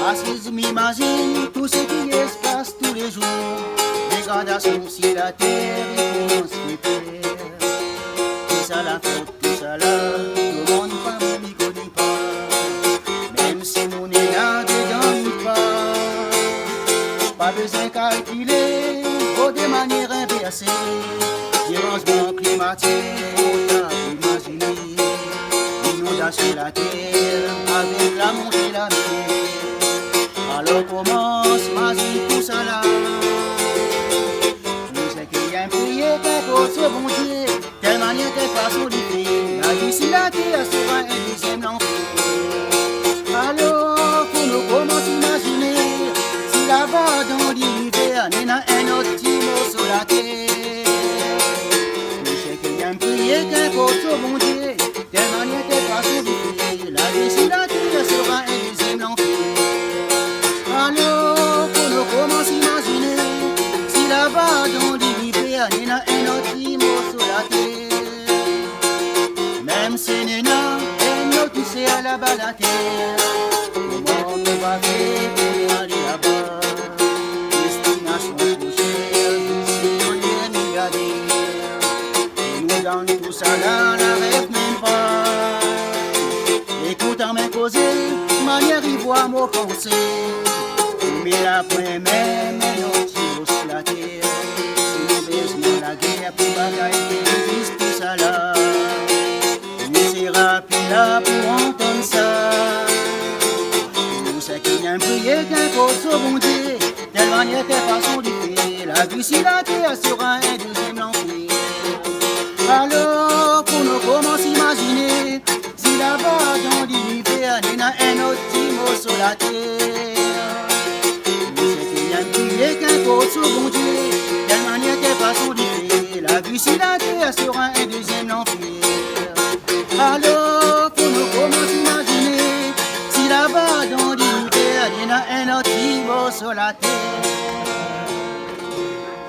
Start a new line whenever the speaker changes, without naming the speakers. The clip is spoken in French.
Assise, m'imagine tout ce qui se passe tous les jours. Dégradation si la terre commence à perdre. Tout ça la faute, tout ça là, le monde pas m'y connaît pas. Même si mon est là dedans pas besoin de calculer, faut de manière inversée. Dérangement climatique, faut imaginer. Inondation la terre, avec la montée de la mer. Alors commence ma vie tout ça là. Nous sais qu'il y a un prier quelque chose au bon Dieu, telle manière, telle façon de faire. La vie si la terre sera un deuxième l'enfer. Alors pour nous commence à imaginer, si là-bas dans l'hiver, il y a un autre petit mot sur la terre. Nous sais qu'il y a un prier quelque chose au bon Dieu, telle manière, telle façon de faire. La vie si la terre sera un deuxième l'enfer. Alors, pour nous commencer à imaginer, si là-bas dans l'hiver, il y a un autre mot sur la terre. Même si il y a un autre qui sait là-bas la terre, comment on va faire pour aller là-bas? Destination prochaine, si on est milliardaire. Et nous dans tout ça là, la rêve même pas. Écoutant mes causer, manière y voit mon conseil. Mais la première même notre sur la terre. Si nous baissons la guerre pour bagaille qui existe tout ça là. Nous sera plus là pour entendre ça. Nous savons qu'il y a un prier qu'un cause au bon Dieu. Telle manière, telle façon de faire. La vie si la terre sera un deuxième l'enfer. Alors pour nous commencer à imaginer, si là-bas dans l'hiver, il y a un autre petit mot sur la terre. Et qu'un cause au bon Dieu, telle manière, telle façon de faire. La vie si la terre sera un deuxième l'enfer. Alors pour nous commencer à imaginer, si là-bas dans l'hiver, il y en a un autre qui va sur la terre.